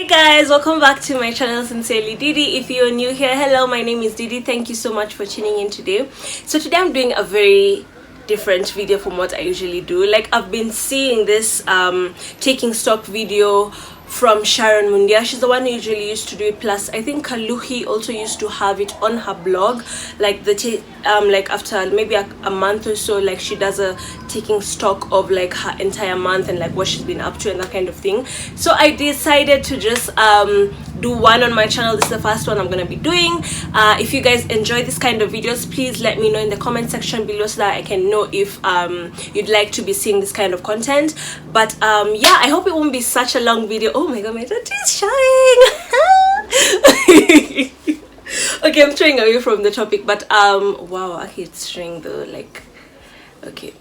Hey guys, welcome back to my channel, Sincerely Didi. If you're new here, hello, my name is Didi. Thank you so much for tuning in today. So today I'm doing a very different video from what I usually do. Like, I've been seeing this taking stock video from Sharon Mundia. She's the one who usually used to do it, plus I think Kaluhi also used to have it on her blog, like like after maybe a month or so, like she does a taking stock of like her entire month and like what she's been up to and that kind of thing. So I decided to just do one on my channel. This is the first one I'm gonna be doing. If you guys enjoy this kind of videos, please let me know in the comment section below so that I can know if you'd like to be seeing this kind of content. But yeah, I hope it won't be such a long video. Oh my god, my tattoo is showing. Okay, I'm straying away from the topic, but wow, I hate string though. Like, okay,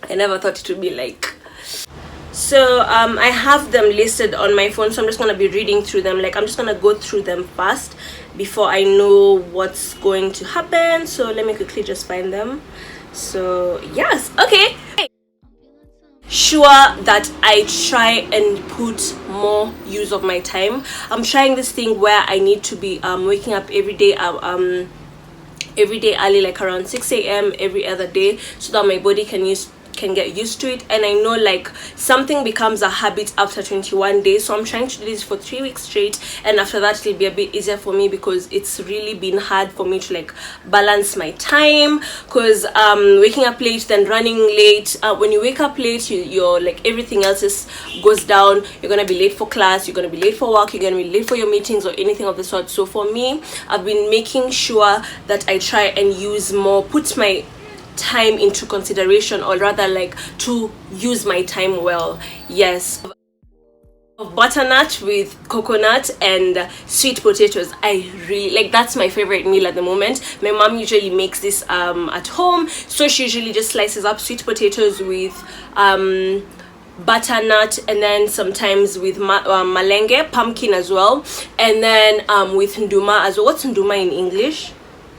I never thought it would be like. So I have them listed on my phone, so I'm just gonna be reading through them. Like, I'm just gonna go through them fast before I know what's going to happen. So let me quickly just find them. So yes, okay. Sure that I try and put more use of my time. I'm trying this thing where I need to be waking up every day early, like around 6 a.m. every other day, so that my body can get used to it. And I know like something becomes a habit after 21 days, so I'm trying to do this for 3 weeks straight, and after that it'll be a bit easier for me, because it's really been hard for me to like balance my time, because waking up late, then running late. When you wake up late, you're like everything else goes down. You're gonna be late for class, you're gonna be late for work, you're gonna be late for your meetings or anything of the sort. So for me, I've been making sure that I try and put my time into consideration, or rather like to use my time well. Yes, butternut with coconut and sweet potatoes. I really like, that's my favorite meal at the moment. My mom usually makes this at home, so she usually just slices up sweet potatoes with butternut, and then sometimes with malenge, pumpkin as well, and then with nduma as well. What's nduma in English?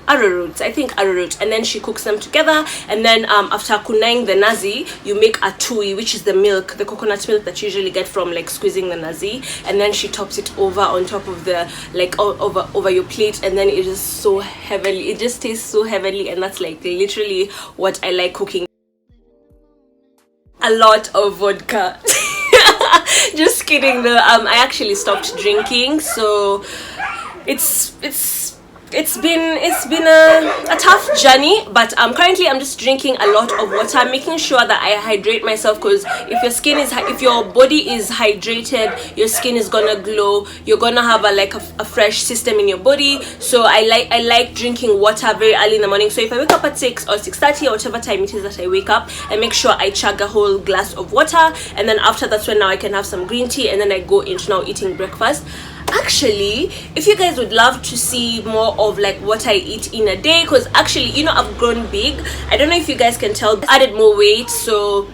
Arrowroot, I think arrowroot. And then she cooks them together, and then after kunaing the nazi, you make a tui, which is the milk, the coconut milk that you usually get from like squeezing the nazi, and then she tops it over on top of the like over your plate, and then it is so heavenly. It just tastes so heavenly, and that's like literally what I like cooking. A lot of vodka. Just kidding though. I actually stopped drinking, so it's been a tough journey, but currently I'm just drinking a lot of water, making sure that I hydrate myself, because if your body is hydrated, your skin is gonna glow, you're gonna have a fresh system in your body. So I like drinking water very early in the morning. So if I wake up at 6 or 6:30 or whatever time it is that I wake up, I make sure I chug a whole glass of water, and then after that's when now I can have some green tea, and then I go into now eating breakfast. Actually, if you guys would love to see more of like what I eat in a day, because actually, you know, I've grown big. I don't know if you guys can tell, I added more weight, so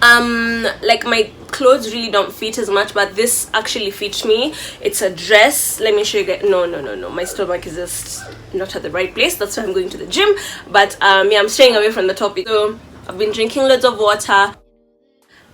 like my clothes really don't fit as much, but this actually fits me. It's a dress. Let me show you guys. No, my stomach is just not at the right place. That's why I'm going to the gym. But yeah, I'm straying away from the topic. So I've been drinking loads of water,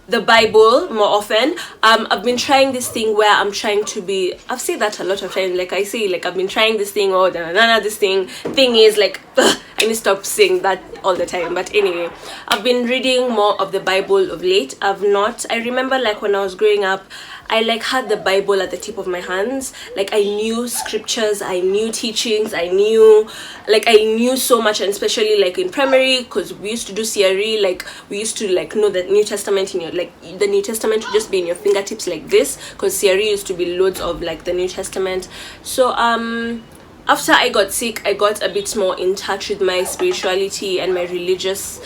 the Bible more often. I've been trying this thing where I'm trying to be, I've said that a lot of times, like I say, like I've been trying this thing, or this thing is like, ugh, I need to stop saying that all the time. But anyway, I've been reading more of the Bible of late. I remember like when I was growing up, I like had the Bible at the tip of my hands. Like I knew scriptures, I knew teachings, I knew so much. And especially like in primary, because we used to do CRE, like we used to like know the New Testament in your, like the New Testament would just be in your fingertips like this, because CRE used to be loads of like the New Testament. So after I got sick, I got a bit more in touch with my spirituality and my religious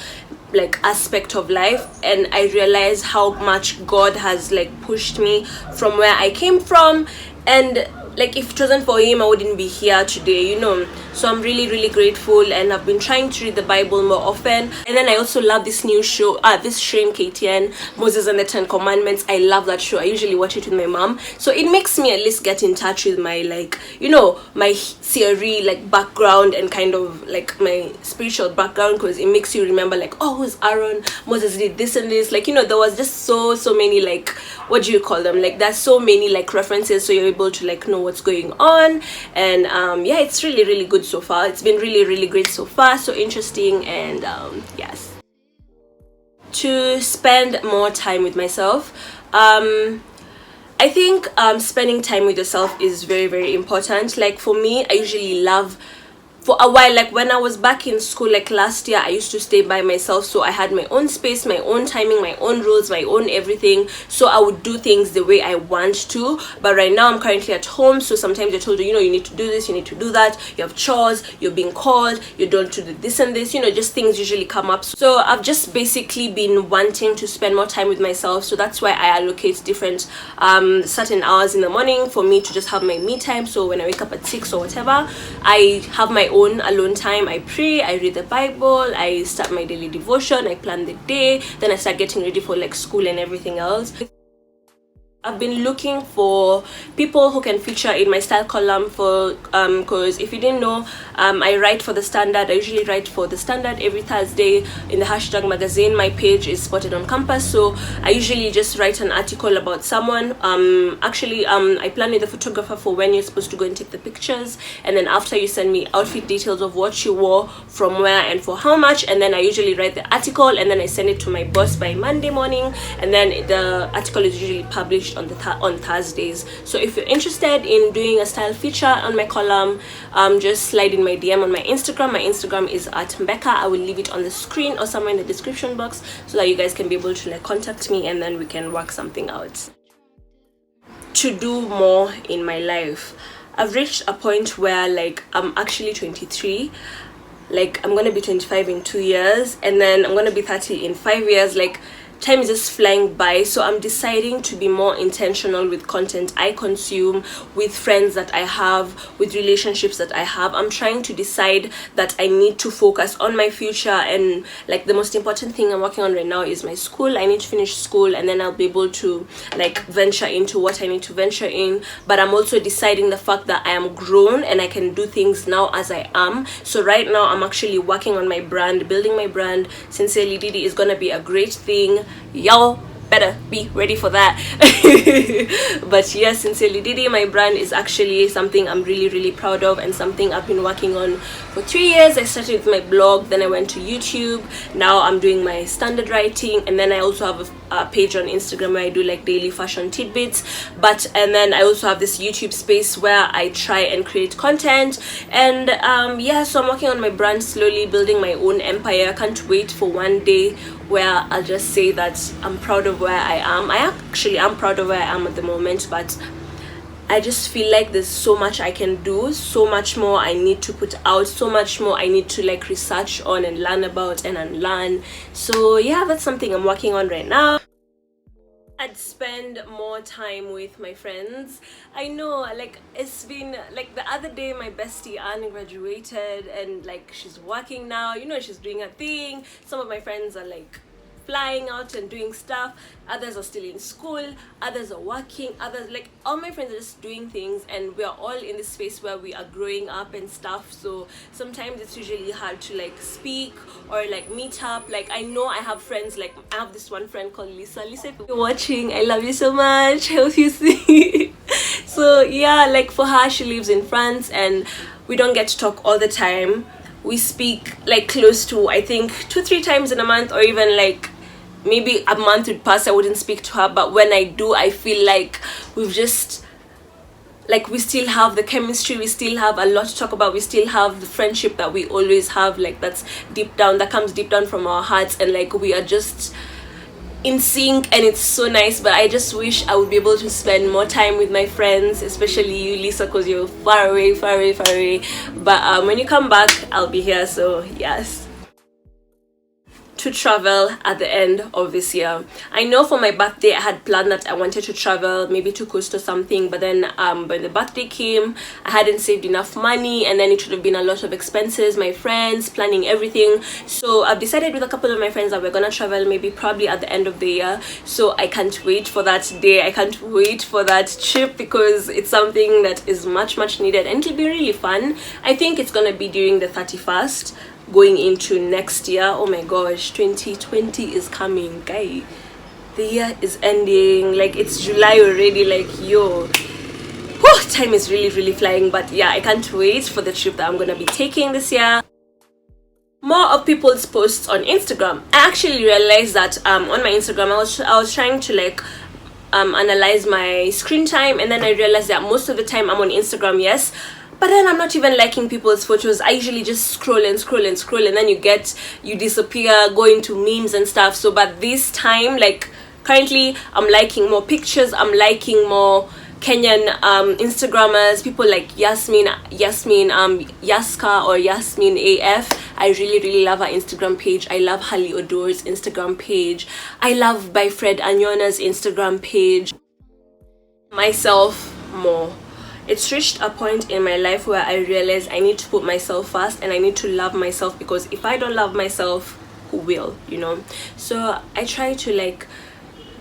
like aspect of life, and I realized how much God has like pushed me from where I came from, and like if it wasn't for him, I wouldn't be here today, you know. So I'm really grateful, and I've been trying to read the Bible more often. And then I also love this new show, this Shane KTN, Moses and the 10 Commandments. I love that show. I usually watch it with my mom, so it makes me at least get in touch with my, like, you know, my theory like background, and kind of like my spiritual background, because it makes you remember like, oh, who's Aaron, Moses did this and this, like, you know, there was just so many like what do you call them, like there's so many like references, so you're able to like know what's going on. And yeah, it's really really good so far. It's been really really great so far, so interesting. And yes, to spend more time with myself, I think spending time with yourself is very very important. Like for me, I usually love, for a while, like when I was back in school, like last year, I used to stay by myself, so I had my own space, my own timing, my own rules, my own everything, so I would do things the way I want to. But right now I'm currently at home, so sometimes you're told, you know, you need to do this, you need to do that, you have chores, you're being called, you don't do this and this, you know, just things usually come up. So I've just basically been wanting to spend more time with myself, so that's why I allocate different certain hours in the morning for me to just have my me time. So when I wake up at 6 or whatever, I have my own alone time. I pray, I read the Bible, I start my daily devotion, I plan the day, then I start getting ready for like school and everything else. I've been looking for people who can feature in my style column for because if you didn't know, I write for the Standard. I usually write for the Standard every Thursday in the hashtag magazine. My page is Spotted on Campus, so I usually just write an article about someone. I plan with the photographer for when you're supposed to go and take the pictures, and then after you send me outfit details of what you wore, from where, and for how much, and then I usually write the article and then I send it to my boss by Monday morning, and then the article is usually published on Thursdays. So if you're interested in doing a style feature on my column, just slide in my DM on my Instagram. My Instagram is at Mbeka. I will leave it on the screen or somewhere in the description box so that you guys can be able to like contact me, and then we can work something out. To do more in my life, I've reached a point where like I'm actually 23. Like I'm gonna be 25 in 2 years, and then I'm gonna be 30 in 5 years. Like time is just flying by, so I'm deciding to be more intentional with content I consume, with friends that I have, with relationships that I have. I'm trying to decide that I need to focus on my future, and like the most important thing I'm working on right now is my school. I need to finish school, and then I'll be able to like venture into what I need to venture in. But I'm also deciding the fact that I am grown and I can do things now as I am. So right now I'm actually working on my brand, building my brand. Sincerely Didi is gonna be a great thing. Y'all better be ready for that. But yes, Sincerely Didi, my brand, is actually something I'm really really proud of, and something I've been working on for 3 years. I started with my blog, then I went to YouTube, now I'm doing my standard writing, and then I also have a page on Instagram where I do like daily fashion tidbits. And then I also have this YouTube space where I try and create content. And yeah, so I'm working on my brand, slowly building my own empire. I can't wait for one day where I'll just say that I'm proud of where I am. I actually am proud of where I am at the moment, but I just feel like there's so much I can do, so much more I need to put out, so much more I need to like research on and learn about and unlearn. So yeah, that's something I'm working on right now. I'd spend more time with my friends. I know, like, it's been like the other day my bestie Anne graduated, and like she's working now, you know, she's doing her thing. Some of my friends are like flying out and doing stuff, others are still in school, others are working, others, like all my friends are just doing things, and we are all in this space where we are growing up and stuff. So sometimes it's usually hard to like speak or like meet up. Like I know I have friends, like I have this one friend called Lisa. Lisa, if you're watching, I love you so much. I hope you see. So yeah, like for her, she lives in France and we don't get to talk all the time. We speak like close to, I think, 2-3 times in a month, or even like maybe a month would pass I wouldn't speak to her. But when I do, I feel like we've just, like, we still have the chemistry, we still have a lot to talk about, we still have the friendship that we always have, like that's deep down, that comes deep down from our hearts, and like we are just in sync, and it's so nice. But I just wish I would be able to spend more time with my friends, especially you, Lisa, because you're far away. But when you come back, I'll be here. So yes, to travel at the end of this year. I know for my birthday I had planned that I wanted to travel, maybe to Coast or something, but then when the birthday came, I hadn't saved enough money, and then it should have been a lot of expenses, my friends, planning everything. So I've decided with a couple of my friends that we're gonna travel maybe probably at the end of the year. So I can't wait for that day, I can't wait for that trip, because it's something that is much needed, and it'll be really fun. I think it's gonna be during the 31st, going into next year. Oh my gosh, 2020 is coming, guy. the year is ending, like it's July already, like yo, whew, time is really flying. But yeah, I can't wait for the trip that I'm gonna be taking this year. More of people's posts on Instagram. I actually realized that on my Instagram I was trying to like analyze my screen time, and then I realized that most of the time I'm on Instagram, yes, but then I'm not even liking people's photos. I usually just scroll and then you disappear, go into memes and stuff. So but this time, like currently, I'm liking more pictures, I'm liking more Kenyan Instagrammers, people like Yaska or Yasmin AF. I really love her Instagram page. I love Hali Odor's Instagram page. I love by Fred Anyona's Instagram page. Myself more. It's reached a point in my life where I realize I need to put myself first, and I need to love myself, because if I don't love myself, who will, you know? So I try to like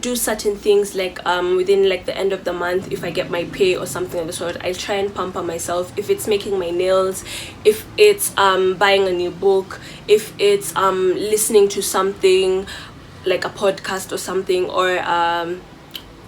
do certain things, like within like the end of the month, if I get my pay or something of the sort, I try and pamper myself. If it's making my nails, if it's buying a new book, if it's listening to something like a podcast or something, or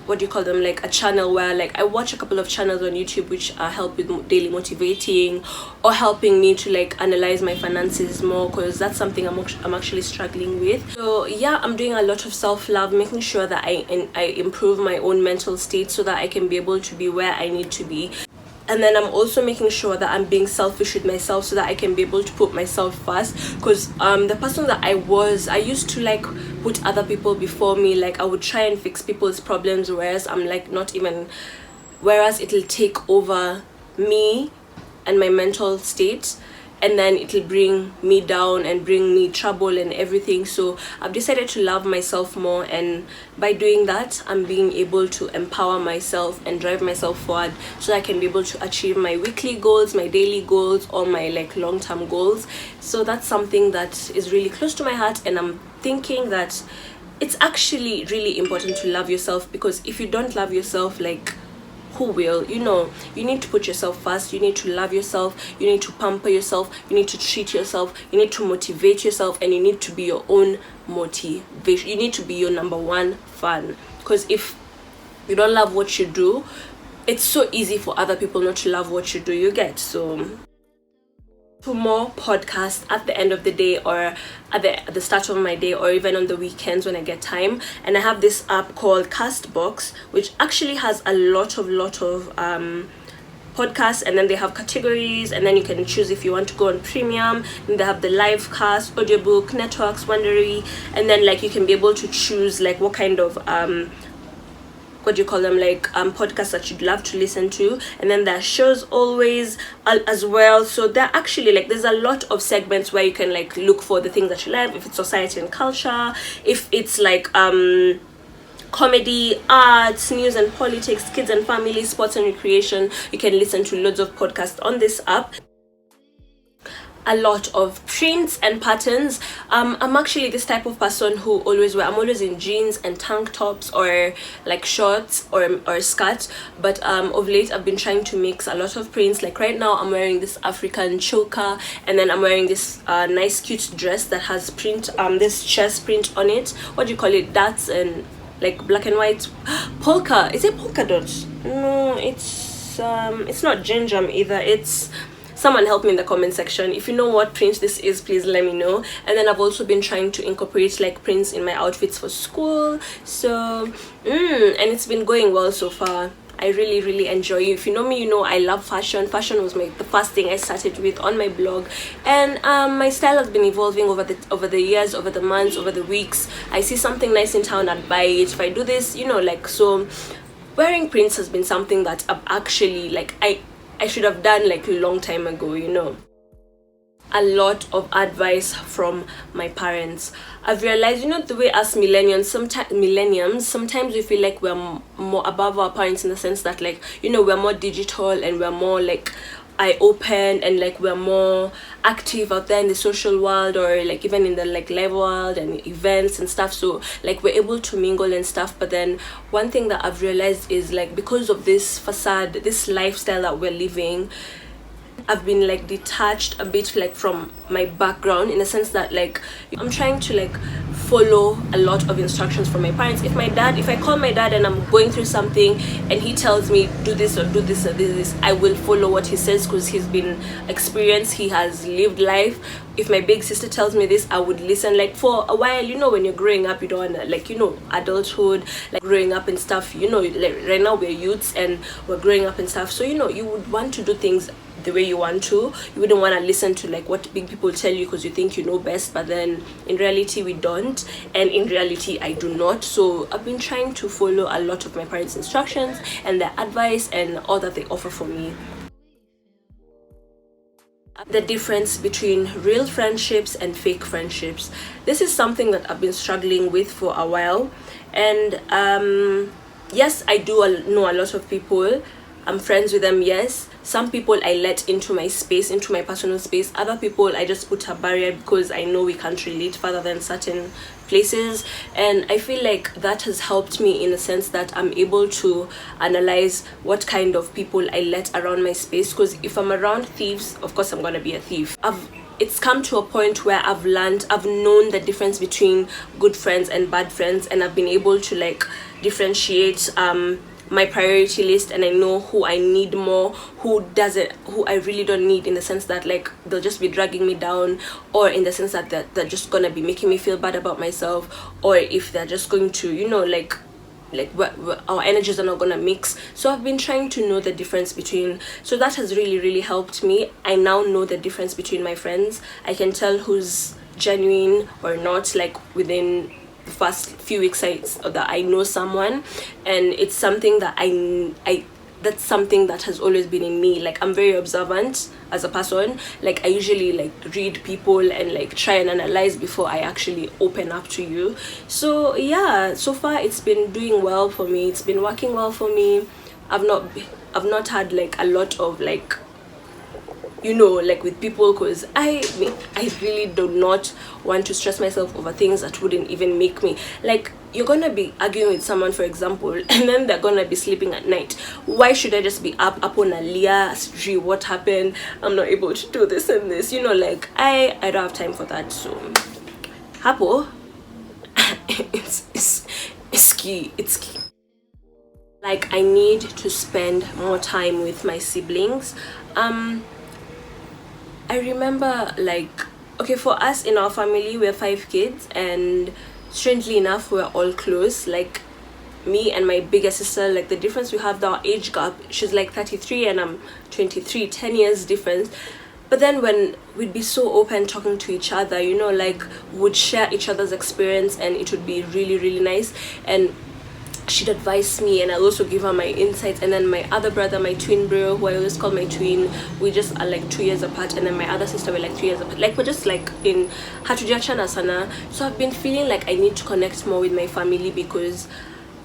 what do you call them, like a channel where like I watch a couple of channels on YouTube which help with daily motivating, or helping me to like analyze my finances more, because that's something I'm actually struggling with. So yeah, I'm doing a lot of self-love, making sure that I improve my own mental state so that I can be able to be where I need to be. And then I'm also making sure that I'm being selfish with myself so that I can be able to put myself first, because the person that I used to like put other people before me. Like I would try and fix people's problems, whereas I'm like not even, whereas it'll take over me and my mental state, and then it'll bring me down and bring me trouble and everything. So I've decided to love myself more, and by doing that, I'm being able to empower myself and drive myself forward so I can be able to achieve my weekly goals, my daily goals, or my like long-term goals. So that's something that is really close to my heart, and I'm thinking that it's actually really important to love yourself, because if you don't love yourself, like who will? You know, you need to put yourself first, you need to love yourself, you need to pamper yourself, you need to treat yourself, you need to motivate yourself, and you need to be your own motivation. You need to be your number one fan, because if you don't love what you do, it's so easy for other people not to love what you do, you get. So for more podcasts at the end of the day, or at the start of my day, or even on the weekends when I get time. And I have this app called Castbox, which actually has a lot of podcasts, and then they have categories, and then you can choose if you want to go on premium. And they have the live cast, audiobook, networks, Wondery, and then like you can be able to choose like what kind of what do you call them, like podcasts that you'd love to listen to. And then there are shows always as well. So there actually like there's a lot of segments where you can like look for the things that you love, if it's society and culture, if it's like comedy, arts, news and politics, kids and family, sports and recreation. You can listen to loads of podcasts on this app. A lot of prints and patterns. I'm actually this type of person who I'm always in jeans and tank tops, or like shorts or skirt, but of late I've been trying to mix a lot of prints. Like right now I'm wearing this African choker, and then I'm wearing this nice cute dress that has print, this chest print on it. What do you call it? That's and like black and white polka. Is it polka dot? No, it's not gingham either. It's, someone help me in the comment section. If you know what print this is, please let me know. And then I've also been trying to incorporate like prints in my outfits for school. So and it's been going well so far. I really enjoy it. If you know me, you know I love fashion. Fashion was the first thing I started with on my blog, and my style has been evolving over the years, over the months, over the weeks. I see something nice in town, I'd buy it. If I do this, you know, like, so wearing prints has been something that I've actually like I should have done like a long time ago, you know. A lot of advice from my parents. I've realized, you know, the way us millennials sometimes we feel like we're more above our parents, in the sense that, like, you know, we're more digital and we're more like eye-open, and like we're more active out there in the social world, or like even in the like live world and events and stuff. So like we're able to mingle and stuff. But then one thing that I've realized is, like, because of this facade, this lifestyle that we're living, I've been like detached a bit like from my background, in the sense that like I'm trying to like follow a lot of instructions from my parents. If I call my dad and I'm going through something and he tells me do this or do this or do this, I will follow what he says because he's been experienced, he has lived life. If my big sister tells me this, I would listen. Like for a while, you know, when you're growing up, you don't wanna, like, you know, adulthood, like growing up and stuff, you know, like right now we're youths and we're growing up and stuff, so you know, you would want to do things the way you want to. You wouldn't want to listen to like what big people tell you because you think you know best, but then in reality we don't, and in reality I do not. So I've been trying to follow a lot of my parents' instructions and their advice and all that they offer for me. The difference between real friendships and fake friendships. This is something that I've been struggling with for a while, and yes, I do know a lot of people. I'm friends with them, yes. Some people I let into my space, into my personal space. Other people I just put a barrier because I know we can't relate further than certain places. And I feel like that has helped me in a sense that I'm able to analyze what kind of people I let around my space. Because if I'm around thieves, of course I'm gonna be a thief. It's come to a point where I've known the difference between good friends and bad friends, and I've been able to like differentiate my priority list, and I know who I need more, who I really don't need, in the sense that like they'll just be dragging me down, or in the sense that they're just gonna be making me feel bad about myself, or if they're just going to, you know, like our energies are not gonna mix. So I've been trying to know the difference between, so that has really helped me. I now know the difference between my friends. I can tell who's genuine or not, like within the first few weeks that I know someone, and it's something that that's something that has always been in me. Like I'm very observant as a person. Like I usually like read people and like try and analyze before I actually open up to you. So yeah, so far it's been doing well for me, it's been working well for me. I've not had like a lot of like, you know, like with people, because I really do not want to stress myself over things that wouldn't even make me, like, you're gonna be arguing with someone, for example, and then they're gonna be sleeping at night. Why should I just be up on a Leah street? What happened? I'm not able to do this and this, you know, like I don't have time for that. So hapo it's key. Like I need to spend more time with my siblings. I remember, like, okay, for us in our family, we're 5 kids, and strangely enough, we're all close. Like me and my bigger sister, like the difference we have, our age gap, she's like 33 and I'm 23, 10 years difference. But then when we'd be so open talking to each other, you know, like would share each other's experience, and it would be really nice. And she'd advise me, and I'll also give her my insights. And then my other brother, my twin bro, who I always call my twin, we just are like 2 years apart, and then my other sister, we're like 3 years apart. Like we're just like in hatujachana sana. So I've been feeling like I need to connect more with my family, because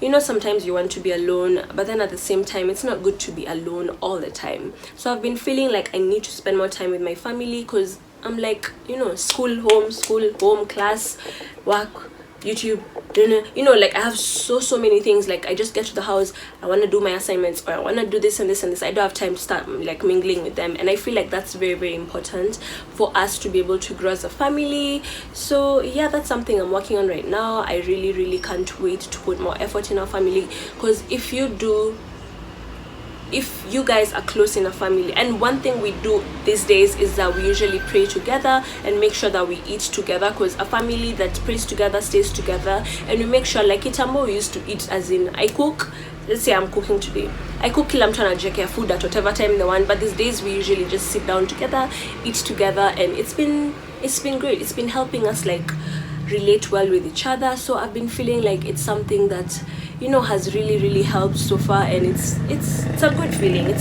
you know, sometimes you want to be alone, but then at the same time it's not good to be alone all the time. So I've been feeling like I need to spend more time with my family, because I'm like, you know, school home, class, work, YouTube, dinner, you know, like I have so many things. Like I just get to the house, I want to do my assignments, or I want to do this and this and this. I don't have time to start like mingling with them, and I feel like that's very important for us to be able to grow as a family. So yeah, that's something I'm working on right now. I really can't wait to put more effort in our family, because if you guys are close in a family, and one thing we do these days is that we usually pray together and make sure that we eat together, because a family that prays together stays together. And we make sure, like Itambo, we used to eat, as in I cook, let's say I'm cooking today, I cook kila mtu anajiwekea food at whatever time they want, but these days we usually just sit down together, eat together, and it's been great. It's been helping us like relate well with each other. So I've been feeling like it's something that, you know, has really helped so far, and it's a good feeling.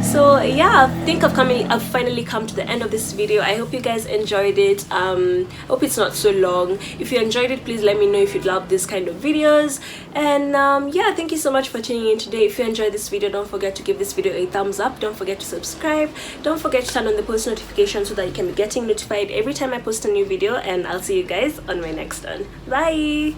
So yeah, I think I've finally come to the end of this video. I hope you guys enjoyed it. I hope it's not so long. If you enjoyed it, please let me know if you'd love this kind of videos. And yeah, thank you so much for tuning in today. If you enjoyed this video, don't forget to give this video a thumbs up. Don't forget to subscribe. Don't forget to turn on the post notification so that you can be getting notified every time I post a new video. And I'll see you guys on my next one. Bye.